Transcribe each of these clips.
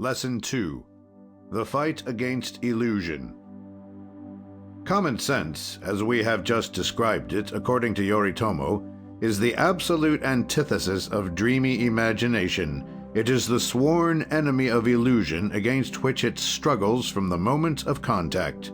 Lesson 2. The Fight Against Illusion. Common sense, as we have just described it, according to Yoritomo, is the absolute antithesis of dreamy imagination. It is the sworn enemy of illusion, against which it struggles from the moment of contact.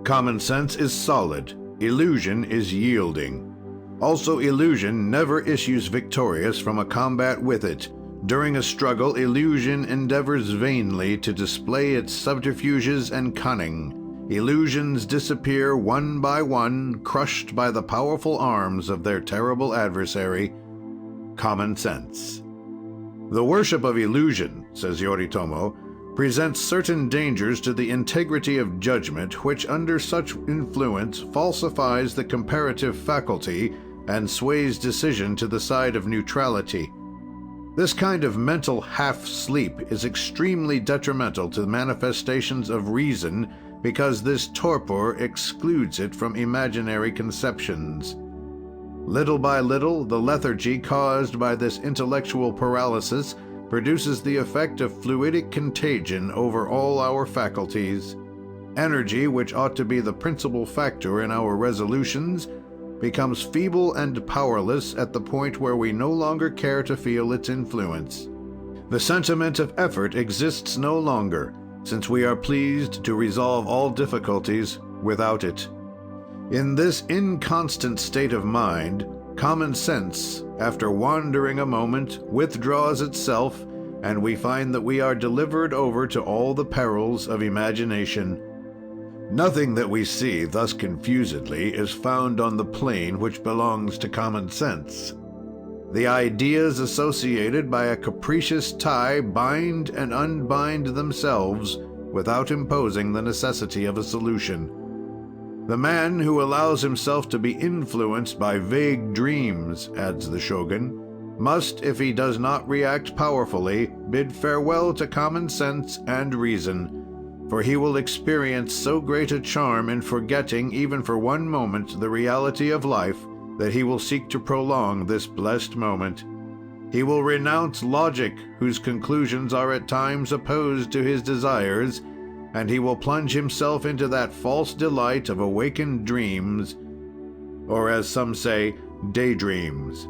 Common sense is solid. Illusion is yielding. Also, illusion never issues victorious from a combat with it. During a struggle, illusion endeavors vainly to display its subterfuges and cunning. Illusions disappear one by one, crushed by the powerful arms of their terrible adversary, common sense. The worship of illusion, says Yoritomo, presents certain dangers to the integrity of judgment, which under such influence falsifies the comparative faculty and sways decision to the side of neutrality. This kind of mental half-sleep is extremely detrimental to the manifestations of reason because this torpor excludes it from imaginary conceptions. Little by little, the lethargy caused by this intellectual paralysis produces the effect of fluidic contagion over all our faculties. Energy, which ought to be the principal factor in our resolutions, becomes feeble and powerless at the point where we no longer care to feel its influence. The sentiment of effort exists no longer, since we are pleased to resolve all difficulties without it. In this inconstant state of mind, common sense, after wandering a moment, withdraws itself, and we find that we are delivered over to all the perils of imagination. Nothing that we see thus confusedly is found on the plane which belongs to common sense. The ideas associated by a capricious tie bind and unbind themselves without imposing the necessity of a solution. The man who allows himself to be influenced by vague dreams, adds the shogun, must, if he does not react powerfully, bid farewell to common sense and reason, for he will experience so great a charm in forgetting, even for one moment, the reality of life, that he will seek to prolong this blessed moment. He will renounce logic, whose conclusions are at times opposed to his desires, and he will plunge himself into that false delight of awakened dreams, or, as some say, daydreams.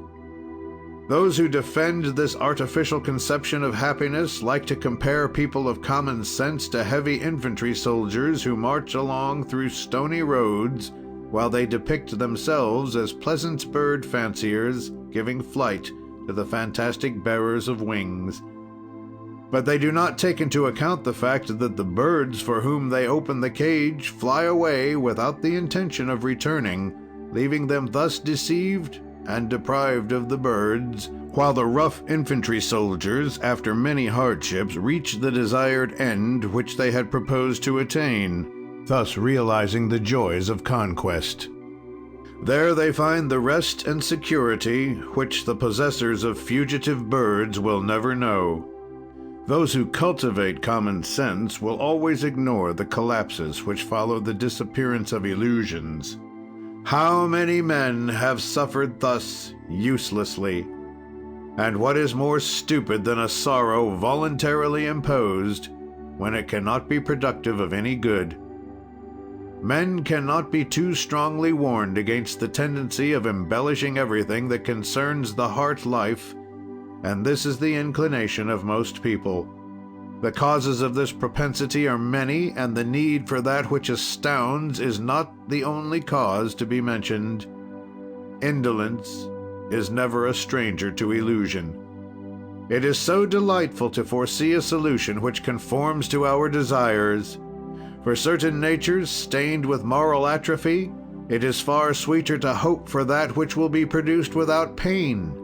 Those who defend this artificial conception of happiness like to compare people of common sense to heavy infantry soldiers who march along through stony roads, while they depict themselves as pleasant bird fanciers giving flight to the fantastic bearers of wings. But they do not take into account the fact that the birds for whom they open the cage fly away without the intention of returning, leaving them thus deceived and deprived of the birds, while the rough infantry soldiers, after many hardships, reach the desired end which they had proposed to attain, thus realizing the joys of conquest. There they find the rest and security which the possessors of fugitive birds will never know. Those who cultivate common sense will always ignore the collapses which follow the disappearance of illusions. How many men have suffered thus uselessly? And what is more stupid than a sorrow voluntarily imposed when it cannot be productive of any good? Men cannot be too strongly warned against the tendency of embellishing everything that concerns the heart life, and this is the inclination of most people. The causes of this propensity are many, and the need for that which astounds is not the only cause to be mentioned. Indolence is never a stranger to illusion. It is so delightful to foresee a solution which conforms to our desires. For certain natures stained with moral atrophy, it is far sweeter to hope for that which will be produced without pain.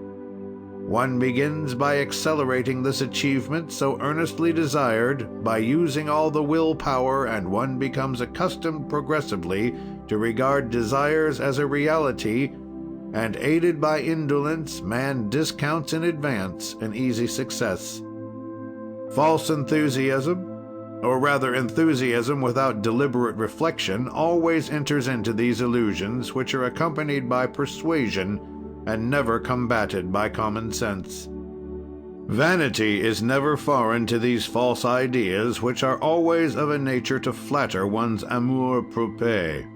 One begins by accelerating this achievement so earnestly desired, by using all the willpower, and one becomes accustomed progressively to regard desires as a reality, and aided by indolence, man discounts in advance an easy success. False enthusiasm, or rather enthusiasm without deliberate reflection, always enters into these illusions, which are accompanied by persuasion and never combated by common sense. Vanity is never foreign to these false ideas, which are always of a nature to flatter one's amour-propre.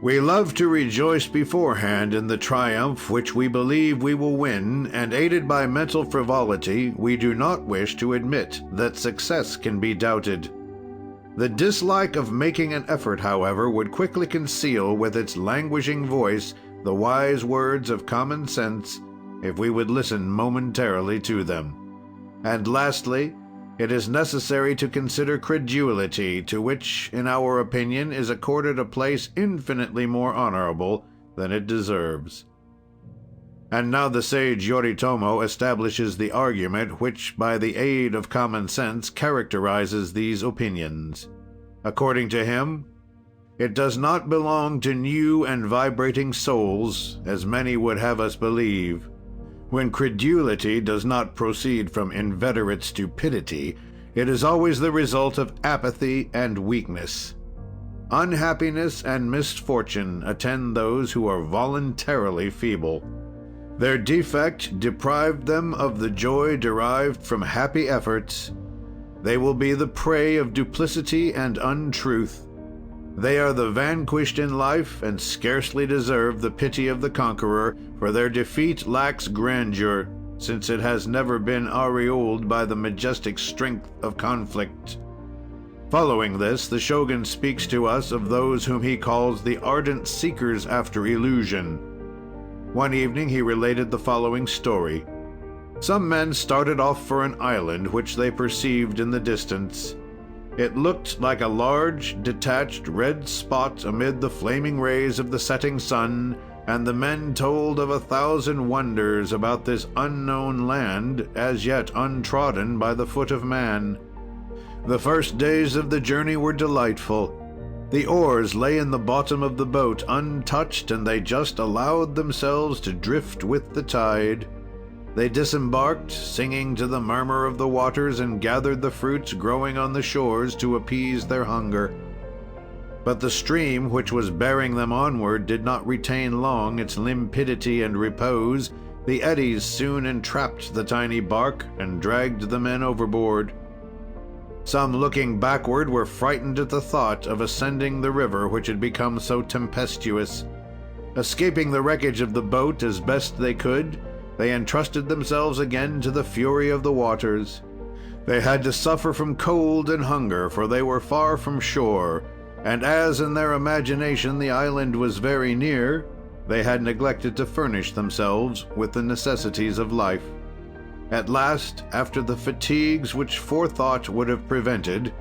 We love to rejoice beforehand in the triumph which we believe we will win, and aided by mental frivolity, we do not wish to admit that success can be doubted. The dislike of making an effort, however, would quickly conceal with its languishing voice the wise words of common sense, if we would listen momentarily to them. And lastly, it is necessary to consider credulity, to which, in our opinion, is accorded a place infinitely more honorable than it deserves. And now the sage Yoritomo establishes the argument which, by the aid of common sense, characterizes these opinions. According to him, it does not belong to new and vibrating souls, as many would have us believe. When credulity does not proceed from inveterate stupidity, it is always the result of apathy and weakness. Unhappiness and misfortune attend those who are voluntarily feeble. Their defect deprived them of the joy derived from happy efforts. They will be the prey of duplicity and untruth. They are the vanquished in life, and scarcely deserve the pity of the conqueror, for their defeat lacks grandeur, since it has never been aureoled by the majestic strength of conflict. Following this, the shogun speaks to us of those whom he calls the ardent seekers after illusion. One evening he related the following story. Some men started off for an island which they perceived in the distance. It looked like a large, detached red spot amid the flaming rays of the setting sun, and the men told of 1,000 wonders about this unknown land, as yet untrodden by the foot of man. The first days of the journey were delightful. The oars lay in the bottom of the boat untouched, and they just allowed themselves to drift with the tide. They disembarked, singing to the murmur of the waters, and gathered the fruits growing on the shores to appease their hunger. But the stream which was bearing them onward did not retain long its limpidity and repose. The eddies soon entrapped the tiny bark and dragged the men overboard. Some, looking backward, were frightened at the thought of ascending the river which had become so tempestuous. Escaping the wreckage of the boat as best they could, they entrusted themselves again to the fury of the waters. They had to suffer from cold and hunger, for they were far from shore, and as in their imagination the island was very near, they had neglected to furnish themselves with the necessities of life. At last, after the fatigues which forethought would have prevented,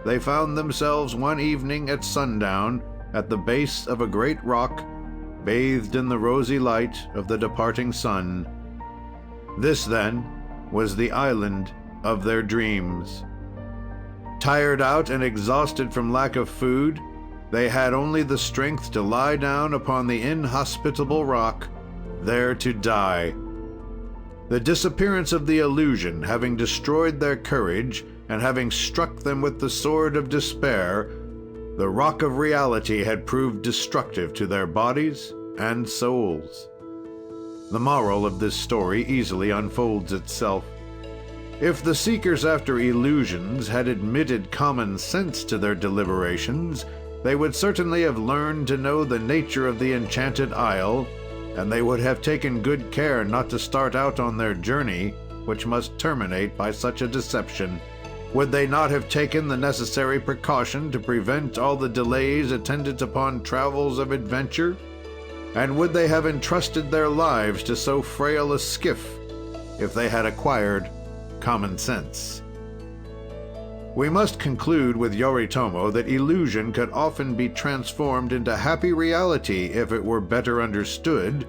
they found themselves one evening at sundown at the base of a great rock, bathed in the rosy light of the departing sun. This, then, was the island of their dreams. Tired out and exhausted from lack of food, they had only the strength to lie down upon the inhospitable rock, there to die. The disappearance of the illusion having destroyed their courage, and having struck them with the sword of despair, the rock of reality had proved destructive to their bodies and souls. The moral of this story easily unfolds itself. If the seekers after illusions had admitted common sense to their deliberations, they would certainly have learned to know the nature of the enchanted isle, and they would have taken good care not to start out on their journey, which must terminate by such a deception. Would they not have taken the necessary precaution to prevent all the delays attendant upon travels of adventure? And would they have entrusted their lives to so frail a skiff if they had acquired common sense? We must conclude with Yoritomo that illusion could often be transformed into happy reality if it were better understood,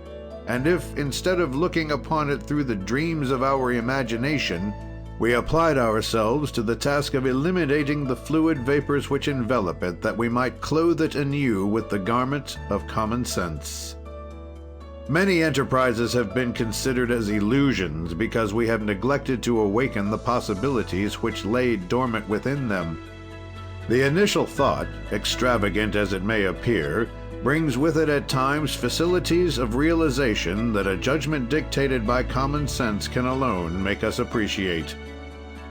and if, instead of looking upon it through the dreams of our imagination, we applied ourselves to the task of eliminating the fluid vapors which envelop it, that we might clothe it anew with the garment of common sense. Many enterprises have been considered as illusions because we have neglected to awaken the possibilities which lay dormant within them. The initial thought, extravagant as it may appear, brings with it at times facilities of realization that a judgment dictated by common sense can alone make us appreciate.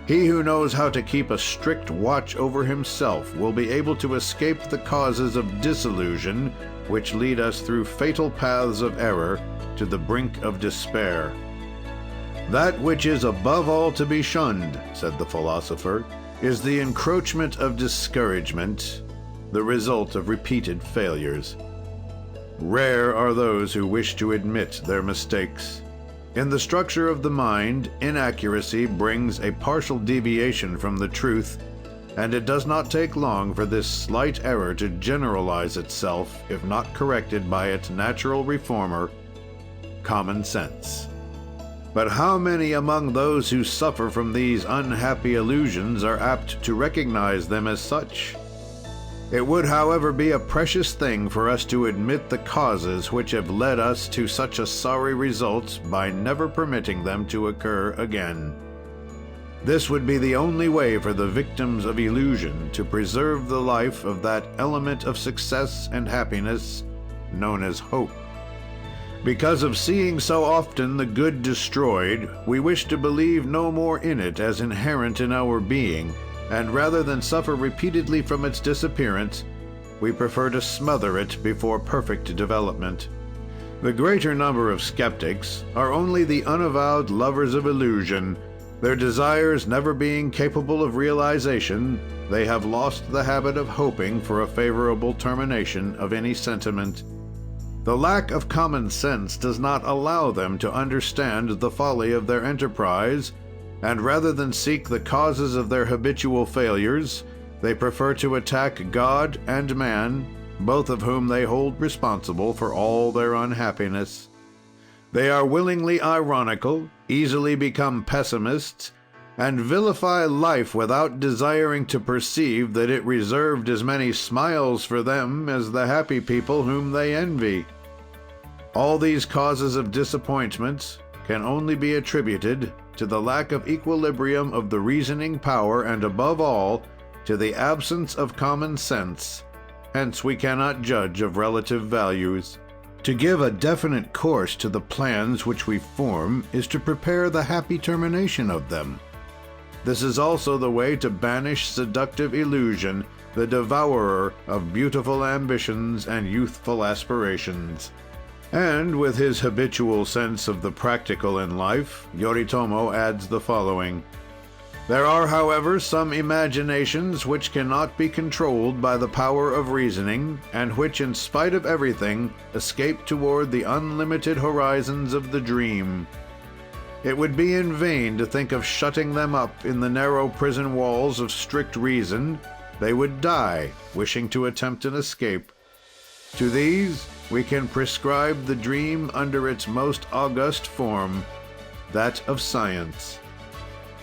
He who knows how to keep a strict watch over himself will be able to escape the causes of disillusion which lead us through fatal paths of error to the brink of despair. That which is above all to be shunned, said the philosopher, is the encroachment of discouragement, the result of repeated failures. Rare are those who wish to admit their mistakes. In the structure of the mind, inaccuracy brings a partial deviation from the truth, and it does not take long for this slight error to generalize itself, if not corrected by its natural reformer, common sense. But how many among those who suffer from these unhappy illusions are apt to recognize them as such? It would, however, be a precious thing for us to admit the causes which have led us to such a sorry result by never permitting them to occur again. This would be the only way for the victims of illusion to preserve the life of that element of success and happiness known as hope. Because of seeing so often the good destroyed, we wish to believe no more in it as inherent in our being, and rather than suffer repeatedly from its disappearance, we prefer to smother it before perfect development. The greater number of skeptics are only the unavowed lovers of illusion. Their desires never being capable of realization, they have lost the habit of hoping for a favorable termination of any sentiment. The lack of common sense does not allow them to understand the folly of their enterprise, and rather than seek the causes of their habitual failures, they prefer to attack God and man, both of whom they hold responsible for all their unhappiness. They are willingly ironical, easily become pessimists, and vilify life without desiring to perceive that it reserved as many smiles for them as the happy people whom they envy. All these causes of disappointment can only be attributed to the lack of equilibrium of the reasoning power, and above all, to the absence of common sense. Hence we cannot judge of relative values. To give a definite course to the plans which we form is to prepare the happy termination of them. This is also the way to banish seductive illusion, the devourer of beautiful ambitions and youthful aspirations. And with his habitual sense of the practical in life, Yoritomo adds the following: There are, however, some imaginations which cannot be controlled by the power of reasoning, and which, in spite of everything, escape toward the unlimited horizons of the dream. It would be in vain to think of shutting them up in the narrow prison walls of strict reason. They would die, wishing to attempt an escape. To these we can prescribe the dream under its most august form, that of science.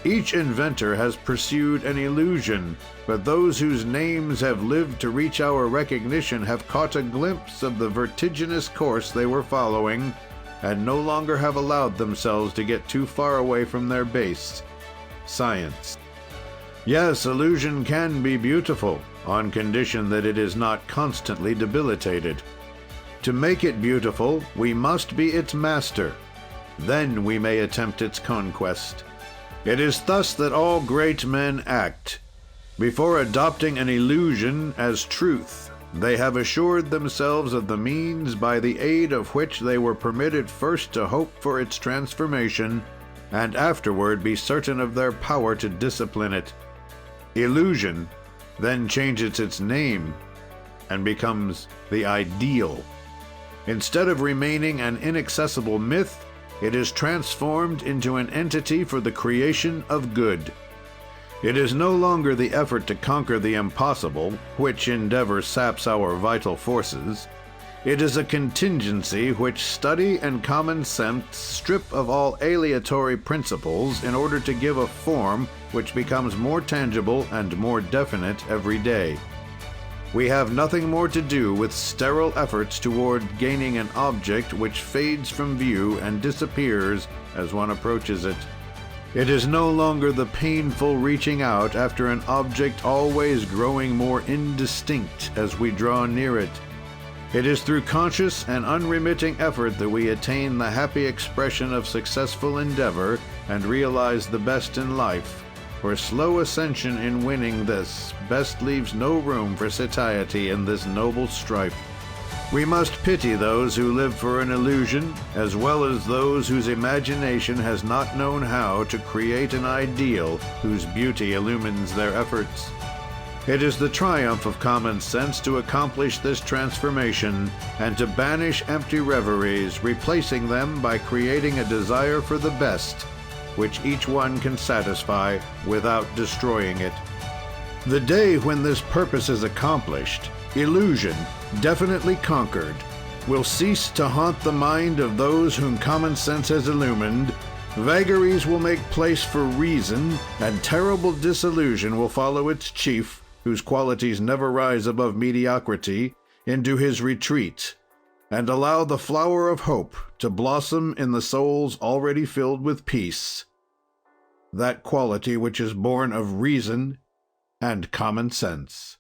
Each inventor has pursued an illusion, but those whose names have lived to reach our recognition have caught a glimpse of the vertiginous course they were following, and no longer have allowed themselves to get too far away from their base, science. Yes, illusion can be beautiful, on condition that it is not constantly debilitated. To make it beautiful, we must be its master. Then we may attempt its conquest. It is thus that all great men act. Before adopting an illusion as truth, they have assured themselves of the means by the aid of which they were permitted first to hope for its transformation, and afterward be certain of their power to discipline it. Illusion then changes its name and becomes the ideal. Instead of remaining an inaccessible myth, it is transformed into an entity for the creation of good. It is no longer the effort to conquer the impossible, which endeavor saps our vital forces. It is a contingency which study and common sense strip of all aleatory principles in order to give a form which becomes more tangible and more definite every day. We have nothing more to do with sterile efforts toward gaining an object which fades from view and disappears as one approaches it. It is no longer the painful reaching out after an object always growing more indistinct as we draw near it. It is through conscious and unremitting effort that we attain the happy expression of successful endeavor and realize the best in life. For slow ascension in winning this best leaves no room for satiety in this noble strife. We must pity those who live for an illusion, as well as those whose imagination has not known how to create an ideal whose beauty illumines their efforts. It is the triumph of common sense to accomplish this transformation and to banish empty reveries, replacing them by creating a desire for the best, which each one can satisfy without destroying it. The day when this purpose is accomplished, illusion, definitely conquered, will cease to haunt the mind of those whom common sense has illumined. Vagaries will make place for reason, and terrible disillusion will follow its chief, whose qualities never rise above mediocrity, into his retreat, and allow the flower of hope to blossom in the souls already filled with peace, that quality which is born of reason and common sense.